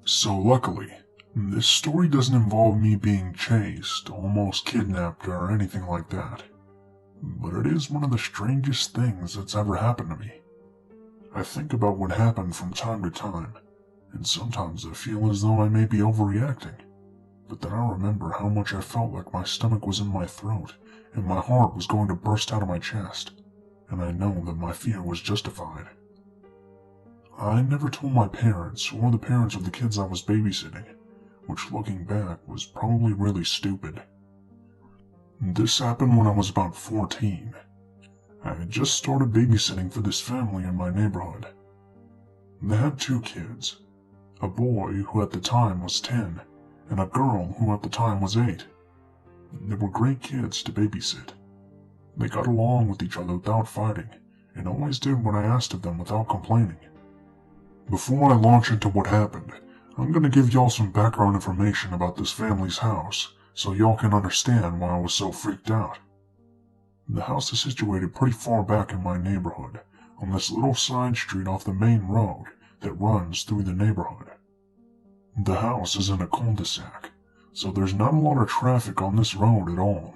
So luckily, this story doesn't involve me being chased, almost kidnapped, or anything like that. But it is one of the strangest things that's ever happened to me. I think about what happened from time to time, and sometimes I feel as though I may be overreacting. But then I remember how much I felt like my stomach was in my throat, and my heart was going to burst out of my chest, and I know that my fear was justified. I never told my parents or the parents of the kids I was babysitting, which looking back was probably really stupid. This happened when I was about 14. I had just started babysitting for this family in my neighborhood. They had two kids, a boy who at the time was 10, and a girl who at the time was 8. They were great kids to babysit. They got along with each other without fighting, and always did what I asked of them without complaining. Before I launch into what happened, I'm gonna give y'all some background information about this family's house, so y'all can understand why I was so freaked out. The house is situated pretty far back in my neighborhood, on this little side street off the main road that runs through the neighborhood. The house is in a cul-de-sac, so there's not a lot of traffic on this road at all.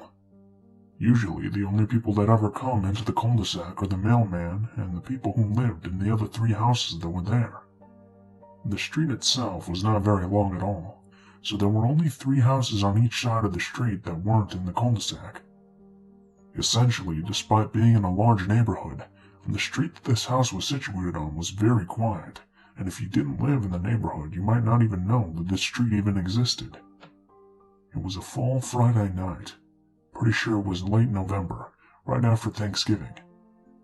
Usually the only people that ever come into the cul-de-sac are the mailman and the people who lived in the other 3 houses that were there. The street itself was not very long at all, so there were only 3 houses on each side of the street that weren't in the cul-de-sac. Essentially, despite being in a large neighborhood, the street that this house was situated on was very quiet, and if you didn't live in the neighborhood, you might not even know that this street even existed. It was a fall Friday night. Pretty sure it was late November, right after Thanksgiving,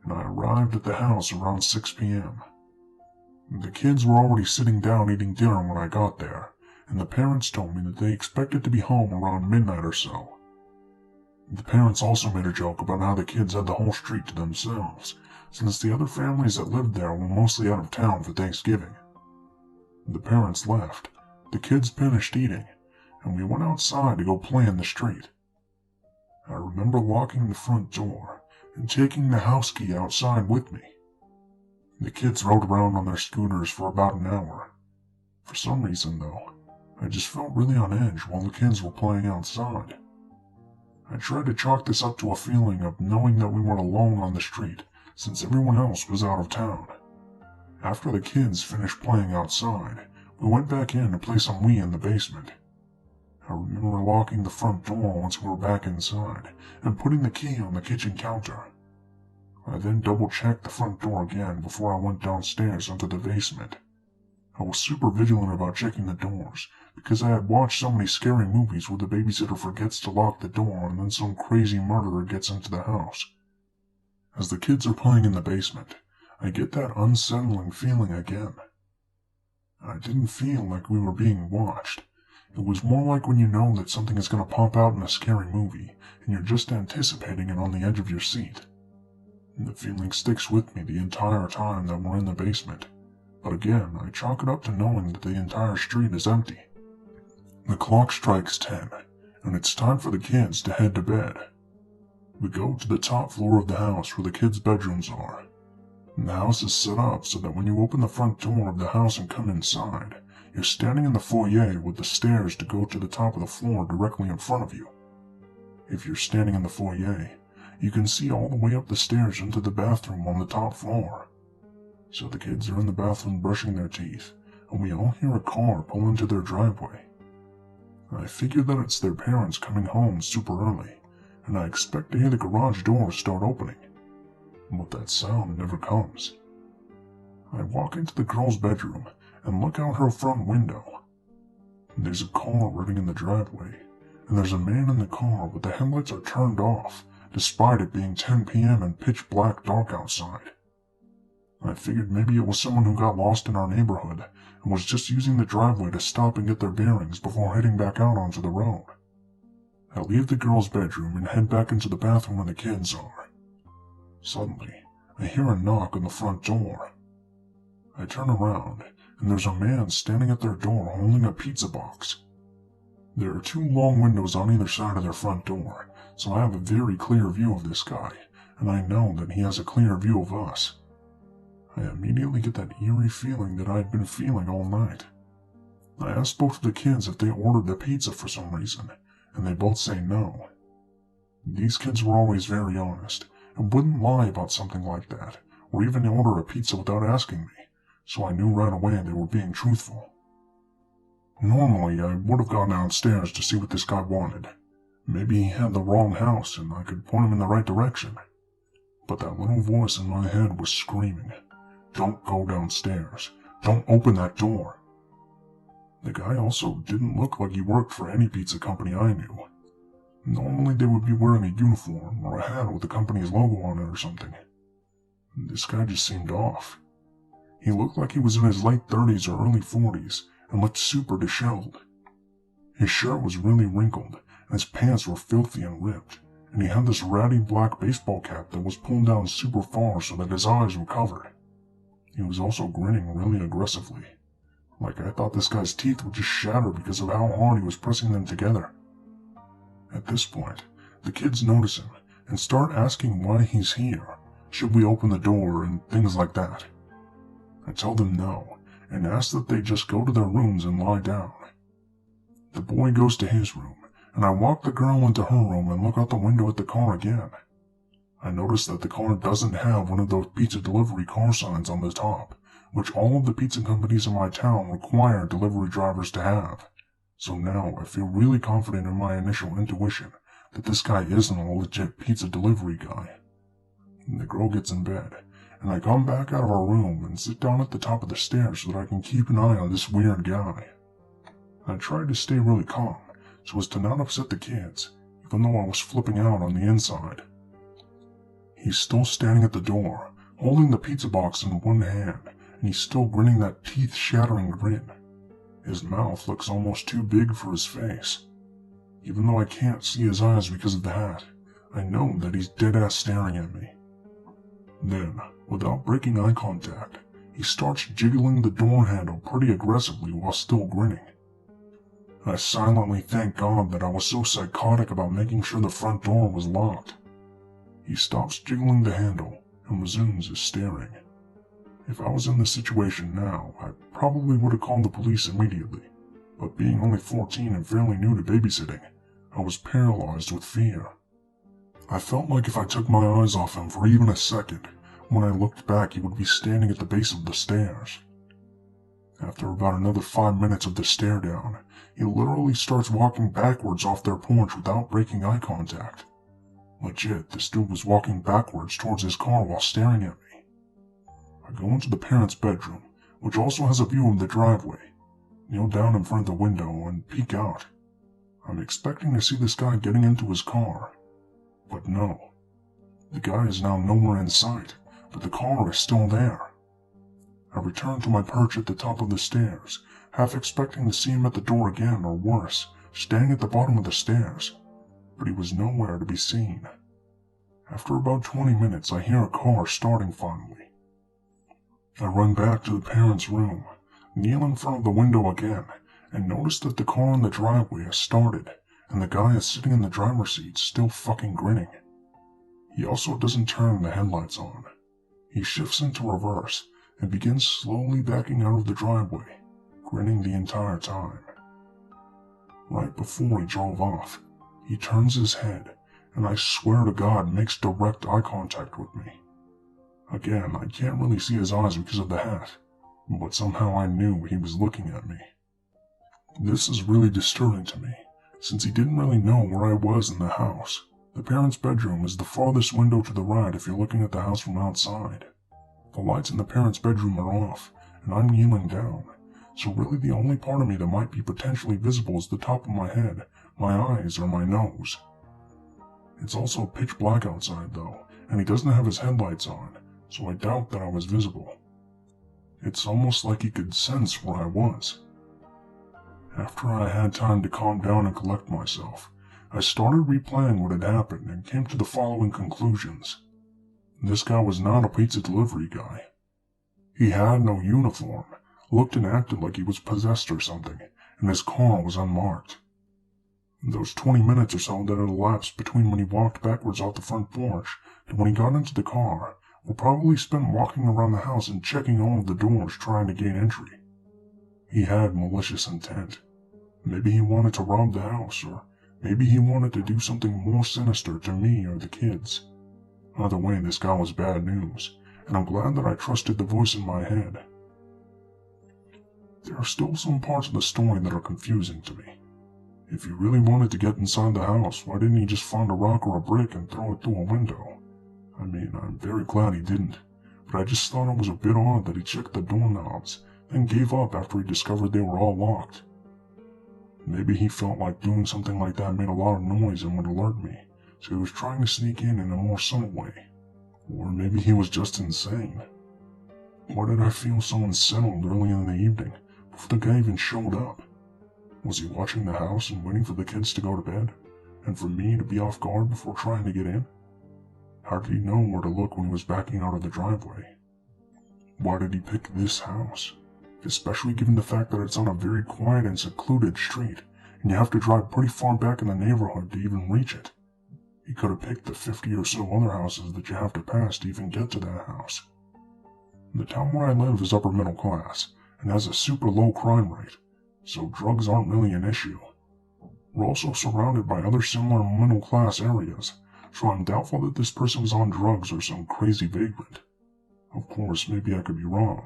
and I arrived at the house around 6 p.m. The kids were already sitting down eating dinner when I got there, and the parents told me that they expected to be home around midnight or so. The parents also made a joke about how the kids had the whole street to themselves, since the other families that lived there were mostly out of town for Thanksgiving. The parents left, the kids finished eating, and we went outside to go play in the street. I remember locking the front door and taking the house key outside with me. The kids rode around on their scooters for about an hour. For some reason, though, I just felt really on edge while the kids were playing outside. I tried to chalk this up to a feeling of knowing that we were alone on the street since everyone else was out of town. After the kids finished playing outside, we went back in to play some Wii in the basement. I remember locking the front door once we were back inside and putting the key on the kitchen counter. I then double-checked the front door again before I went downstairs into the basement. I was super vigilant about checking the doors because I had watched so many scary movies where the babysitter forgets to lock the door and then some crazy murderer gets into the house. As the kids are playing in the basement, I get that unsettling feeling again. I didn't feel like we were being watched. It was more like when you know that something is going to pop out in a scary movie, and you're just anticipating it on the edge of your seat. The feeling sticks with me the entire time that we're in the basement, but again, I chalk it up to knowing that the entire street is empty. The clock strikes 10, and it's time for the kids to head to bed. We go to the top floor of the house where the kids' bedrooms are. The house is set up so that when you open the front door of the house and come inside, you're standing in the foyer with the stairs to go to the top of the floor directly in front of you. If you're standing in the foyer, you can see all the way up the stairs into the bathroom on the top floor. So the kids are in the bathroom brushing their teeth, and we all hear a car pull into their driveway. I figure that it's their parents coming home super early, and I expect to hear the garage doors start opening. But that sound never comes. I walk into the girl's bedroom and look out her front window. There's a car running in the driveway, and there's a man in the car but the headlights are turned off, despite it being 10 p.m. and pitch black dark outside. I figured maybe it was someone who got lost in our neighborhood and was just using the driveway to stop and get their bearings before heading back out onto the road. I leave the girl's bedroom and head back into the bathroom where the kids are. Suddenly, I hear a knock on the front door. I turn around, and there's a man standing at their door holding a pizza box. There are 2 long windows on either side of their front door, so I have a very clear view of this guy, and I know that he has a clear view of us. I immediately get that eerie feeling that I had been feeling all night. I asked both of the kids if they ordered the pizza for some reason, and they both say no. These kids were always very honest, and wouldn't lie about something like that, or even order a pizza without asking me, so I knew right away they were being truthful. Normally, I would have gone downstairs to see what this guy wanted. Maybe he had the wrong house and I could point him in the right direction. But that little voice in my head was screaming, "Don't go downstairs. Don't open that door." The guy also didn't look like he worked for any pizza company I knew. Normally they would be wearing a uniform or a hat with the company's logo on it or something. This guy just seemed off. He looked like he was in his late 30s or early 40s and looked super disheveled. His shirt was really wrinkled and his pants were filthy and ripped, and he had this ratty black baseball cap that was pulled down super far so that his eyes were covered. He was also grinning really aggressively, like I thought this guy's teeth would just shatter because of how hard he was pressing them together. At this point, the kids notice him and start asking why he's here, should we open the door, and things like that. I tell them no, and ask that they just go to their rooms and lie down. The boy goes to his room, and I walk the girl into her room and look out the window at the car again. I notice that the car doesn't have one of those pizza delivery car signs on the top, which all of the pizza companies in my town require delivery drivers to have. So now I feel really confident in my initial intuition that this guy isn't a legit pizza delivery guy. The girl gets in bed, and I come back out of our room and sit down at the top of the stairs so that I can keep an eye on this weird guy. I tried to stay really calm so as to not upset the kids, even though I was flipping out on the inside. He's still standing at the door, holding the pizza box in one hand, and he's still grinning that teeth-shattering grin. His mouth looks almost too big for his face. Even though I can't see his eyes because of the hat, I know that he's dead-ass staring at me. Then, without breaking eye contact, he starts jiggling the door handle pretty aggressively while still grinning. I silently thank God that I was so psychotic about making sure the front door was locked. He stops jiggling the handle and resumes his staring. If I was in this situation now, I probably would have called the police immediately, but being only 14 and fairly new to babysitting, I was paralyzed with fear. I felt like if I took my eyes off him for even a second, when I looked back he would be standing at the base of the stairs. After about another 5 minutes of the stare down, he literally starts walking backwards off their porch without breaking eye contact. Legit, this dude was walking backwards towards his car while staring at me. I go into the parents' bedroom, which also has a view of the driveway, kneel down in front of the window, and peek out. I'm expecting to see this guy getting into his car, but no. The guy is now nowhere in sight, but the car is still there. I return to my perch at the top of the stairs, half expecting to see him at the door again, or worse, standing at the bottom of the stairs, but he was nowhere to be seen. After about 20 minutes, I hear a car starting finally. I run back to the parents' room, kneel in front of the window again, and notice that the car in the driveway has started, and the guy is sitting in the driver's seat still fucking grinning. He also doesn't turn the headlights on. He shifts into reverse and begins slowly backing out of the driveway, grinning the entire time. Right before he drove off, he turns his head, and I swear to God makes direct eye contact with me. Again, I can't really see his eyes because of the hat, but somehow I knew he was looking at me. This is really disturbing to me, since he didn't really know where I was in the house. The parents' bedroom is the farthest window to the right if you're looking at the house from outside. The lights in the parents' bedroom are off, and I'm kneeling down, so really the only part of me that might be potentially visible is the top of my head, my eyes, or my nose. It's also pitch black outside though, and he doesn't have his headlights on, so I doubt that I was visible. It's almost like he could sense where I was. After I had time to calm down and collect myself, I started replaying what had happened and came to the following conclusions. This guy was not a pizza delivery guy. He had no uniform, looked and acted like he was possessed or something, and his car was unmarked. Those 20 minutes or so that had elapsed between when he walked backwards off the front porch to when he got into the car were probably spent walking around the house and checking all of the doors trying to gain entry. he had malicious intent. Maybe he wanted to rob the house, or maybe he wanted to do something more sinister to me or the kids. Either way, this guy was bad news, and I'm glad that I trusted the voice in my head. There are still some parts of the story that are confusing to me. If he really wanted to get inside the house, why didn't he just find a rock or a brick and throw it through a window? I mean, I'm very glad he didn't, but I just thought it was a bit odd that he checked the doorknobs, then gave up after he discovered they were all locked. Maybe he felt like doing something like that made a lot of noise and would alert me, so he was trying to sneak in a more subtle way. Or maybe he was just insane. Why did I feel so unsettled early in the evening, before the guy even showed up? Was he watching the house and waiting for the kids to go to bed, and for me to be off guard before trying to get in? How did he know where to look when he was backing out of the driveway? Why did he pick this house? Especially given the fact that it's on a very quiet and secluded street, and you have to drive pretty far back in the neighborhood to even reach it. He could have picked the 50 or so other houses that you have to pass to even get to that house. The town where I live is upper middle class, and has a super low crime rate, so drugs aren't really an issue. We're also surrounded by other similar middle class areas, so I'm doubtful that this person was on drugs or some crazy vagrant. Of course, maybe I could be wrong.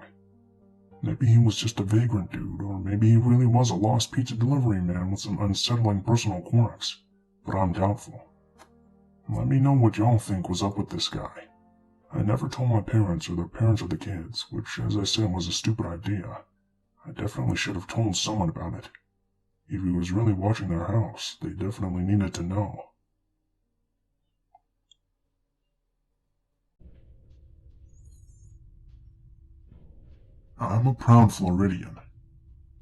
Maybe he was just a vagrant dude, or maybe he really was a lost pizza delivery man with some unsettling personal quirks, but I'm doubtful. Let me know what y'all think was up with this guy. I never told my parents or the parents of the kids, which, as I said, was a stupid idea. I definitely should have told someone about it. If he was really watching their house, they definitely needed to know. I'm a proud Floridian.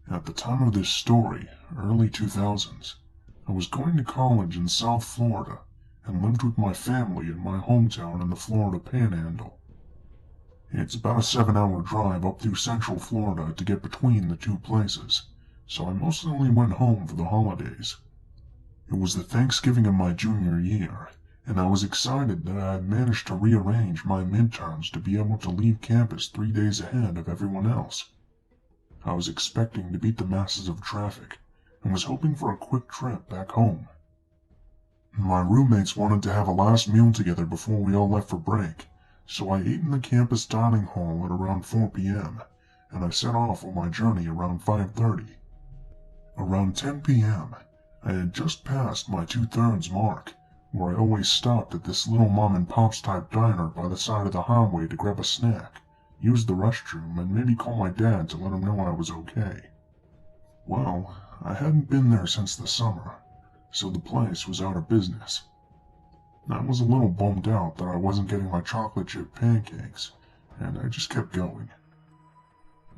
At the time of this story, early 2000s, I was going to college in South Florida and lived with my family in my hometown in the Florida Panhandle. It's about a 7-hour drive up through Central Florida to get between the two places, so I mostly only went home for the holidays. It was the Thanksgiving of my junior year, and I was excited that I had managed to rearrange my midterms to be able to leave campus 3 days ahead of everyone else. I was expecting to beat the masses of traffic, and was hoping for a quick trip back home. My roommates wanted to have a last meal together before we all left for break, so I ate in the campus dining hall at around 4 p.m., and I set off on my journey around 5:30. Around 10 p.m., I had just passed my 2/3 mark, where I always stopped at this little mom-and-pop's type diner by the side of the highway to grab a snack, use the restroom, and maybe call my dad to let him know I was okay. Well, I hadn't been there since the summer, so the place was out of business. I was a little bummed out that I wasn't getting my chocolate chip pancakes, and I just kept going.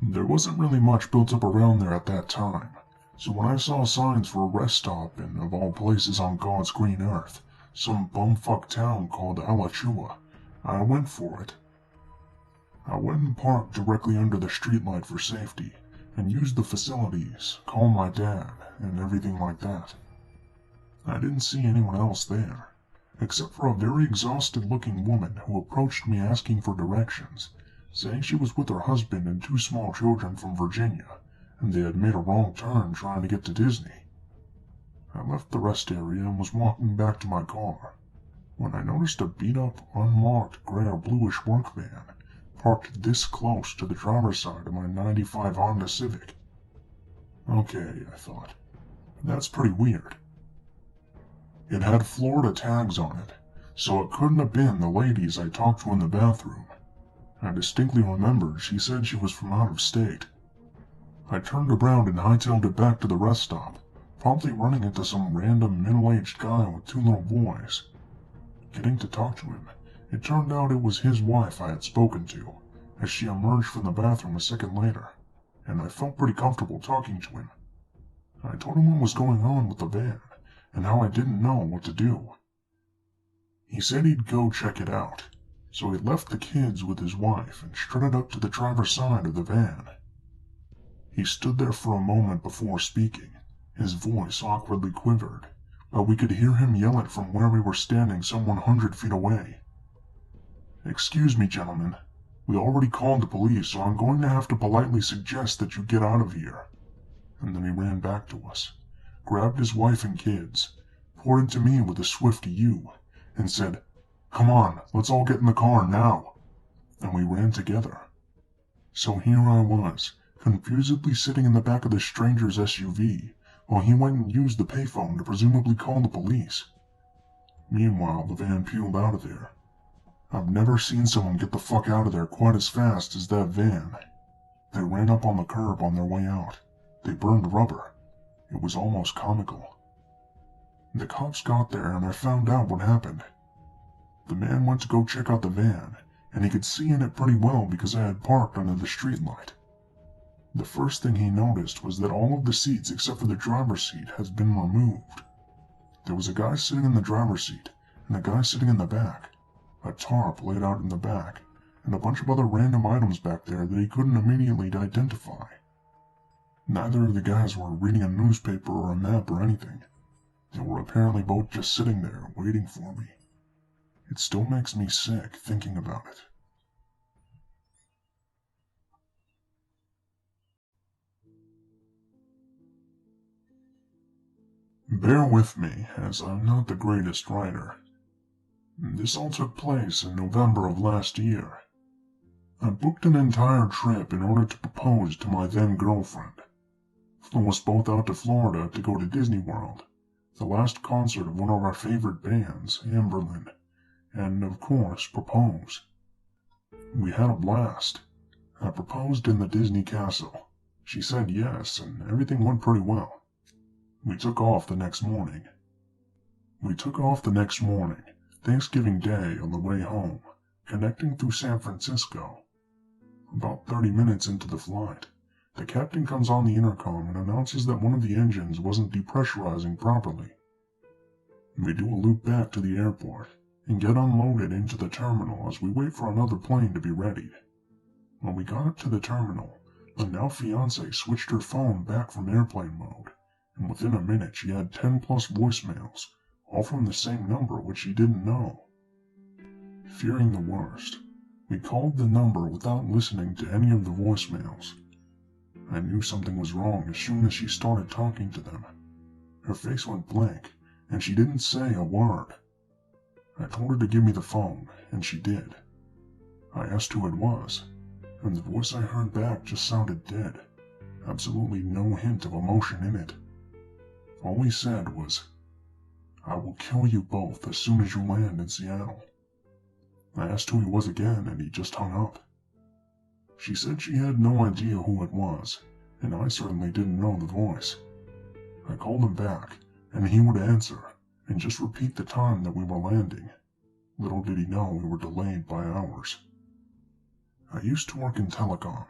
There wasn't really much built up around there at that time, so when I saw signs for a rest stop in, of all places on God's green earth, some bumfuck town called Alachua, I went for it. I went and parked directly under the streetlight for safety, and used the facilities, called my dad, and everything like that. I didn't see anyone else there, except for a very exhausted-looking woman who approached me asking for directions, saying she was with her husband and 2 small children from Virginia, and they had made a wrong turn trying to get to Disney. I left the rest area and was walking back to my car, when I noticed a beat-up, unmarked gray or bluish work van parked this close to the driver's side of my '95 Honda Civic. Okay, I thought, that's pretty weird. It had Florida tags on it, so it couldn't have been the ladies I talked to in the bathroom. I distinctly remembered she said she was from out of state. I turned around and hightailed it back to the rest stop, promptly running into some random middle-aged guy with 2 little boys. Getting to talk to him, it turned out it was his wife I had spoken to, as she emerged from the bathroom a second later, and I felt pretty comfortable talking to him. I told him what was going on with the van, and how I didn't know what to do. He said he'd go check it out, so he left the kids with his wife and strutted up to the driver's side of the van. He stood there for a moment before speaking. His voice awkwardly quivered, but we could hear him yell it from where we were standing some 100 feet away. "Excuse me, gentlemen. We already called the police, so I'm going to have to politely suggest that you get out of here. and then he ran back to us, grabbed his wife and kids, pointed to me with a swift "you," and said, "Come on, let's all get in the car now." And we ran together. So here I was, confusedly sitting in the back of the stranger's SUV, while he went and used the payphone to presumably call the police. Meanwhile, the van peeled out of there. I've never seen someone get the fuck out of there quite as fast as that van. They ran up on the curb on their way out. They burned rubber. It was almost comical. The cops got there and I found out what happened. The man went to go check out the van, and he could see in it pretty well because I had parked under the streetlight. The first thing he noticed was that all of the seats except for the driver's seat had been removed. There was a guy sitting in the driver's seat, and a guy sitting in the back, a tarp laid out in the back, and a bunch of other random items back there that he couldn't immediately identify. Neither of the guys were reading a newspaper or a map or anything. They were apparently both just sitting there, waiting for me. It still makes me sick thinking about it. Bear with me, as I'm not the greatest writer. This all took place in November of last year. I booked an entire trip in order to propose to my then-girlfriend. Flew us both out to Florida to go to Disney World, the last concert of one of our favorite bands, Amberlin, and, of course, propose. We had a blast. I proposed in the Disney castle. She said yes, and everything went pretty well. We took off the next morning. Thanksgiving Day, on the way home, connecting through San Francisco. About 30 minutes into the flight, the captain comes on the intercom and announces that one of the engines wasn't depressurizing properly. We do a loop back to the airport and get unloaded into the terminal as we wait for another plane to be readied. When we got up to the terminal, my now fiancée switched her phone back from airplane mode, and within a minute she had 10+ voicemails, all from the same number which she didn't know. Fearing the worst, we called the number without listening to any of the voicemails. I knew something was wrong as soon as she started talking to them. Her face went blank, and she didn't say a word. I told her to give me the phone, and she did. I asked who it was, and the voice I heard back just sounded dead. Absolutely no hint of emotion in it. All he said was, "I will kill you both as soon as you land in Seattle." I asked who he was again, and he just hung up. She said she had no idea who it was, and I certainly didn't know the voice. I called him back, and he would answer, and just repeat the time that we were landing. Little did he know we were delayed by hours. I used to work in telecom,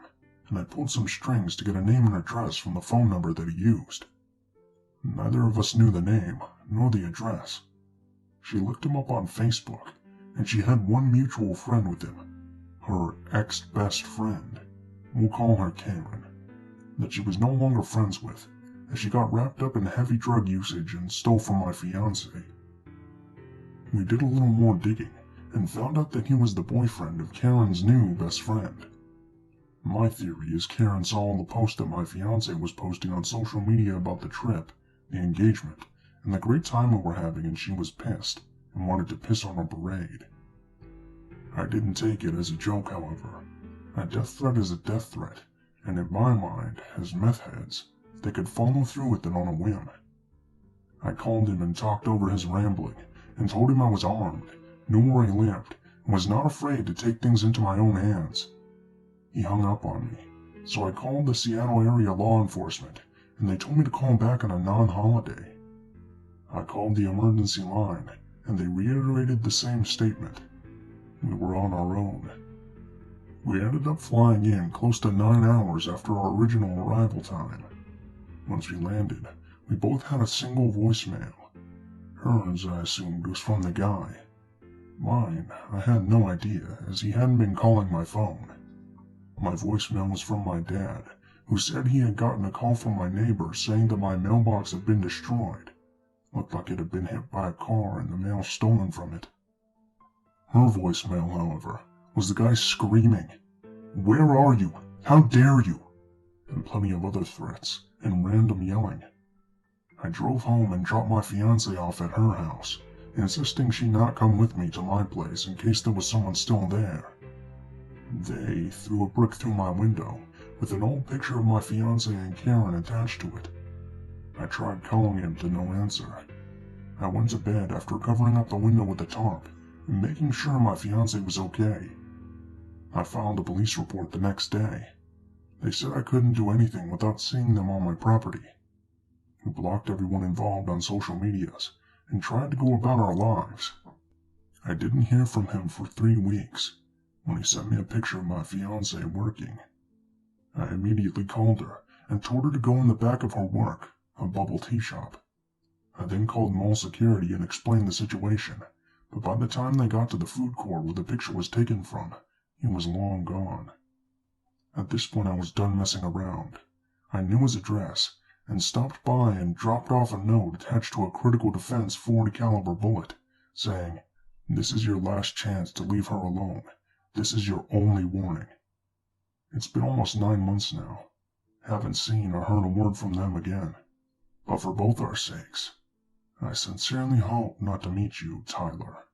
and I pulled some strings to get a name and address from the phone number that he used. Neither of us knew the name, nor the address. She looked him up on Facebook, and she had one mutual friend with him, her ex-best friend, we'll call her Karen, that she was no longer friends with, as she got wrapped up in heavy drug usage and stole from my fiancé. We did a little more digging, and found out that he was the boyfriend of Karen's new best friend. My theory is Karen saw all the posts that my fiancé was posting on social media about the trip, the engagement, and the great time we were having, and she was pissed, and wanted to piss on our parade. I didn't take it as a joke, however. A death threat is a death threat, and in my mind, as meth heads, they could follow through with it on a whim. I called him and talked over his rambling, and told him I was armed, knew where he lived, and was not afraid to take things into my own hands. He hung up on me, so I called the Seattle area law enforcement, and they told me to call back on a non-holiday. I called the emergency line, and they reiterated the same statement. We were on our own. We ended up flying in close to 9 hours after our original arrival time. Once we landed, we both had a single voicemail. Hers, I assumed, was from the guy. Mine, I had no idea, as he hadn't been calling my phone. My voicemail was from my dad, who said he had gotten a call from my neighbor saying that my mailbox had been destroyed. Looked like it had been hit by a car and the mail stolen from it. Her voicemail, however, was the guy screaming, "Where are you? How dare you?" and plenty of other threats, and random yelling. I drove home and dropped my fiancée off at her house, insisting she not come with me to my place in case there was someone still there. They threw a brick through my window with an old picture of my fiancée and Karen attached to it. I tried calling him to no answer. I went to bed after covering up the window with a tarp and making sure my fiancée was okay. I filed a police report the next day. They said I couldn't do anything without seeing them on my property. We blocked everyone involved on social medias and tried to go about our lives. I didn't hear from him for 3 weeks when he sent me a picture of my fiancée working. I immediately called her and told her to go in the back of her work, a bubble tea shop. I then called mall security and explained the situation, but by the time they got to the food court where the picture was taken from, he was long gone. At this point I was done messing around. I knew his address and stopped by and dropped off a note attached to a critical defense .40 caliber bullet, saying, "This is your last chance to leave her alone. This is your only warning." It's been almost 9 months now. Haven't seen or heard a word from them again. But for both our sakes, I sincerely hope not to meet you, Tyler.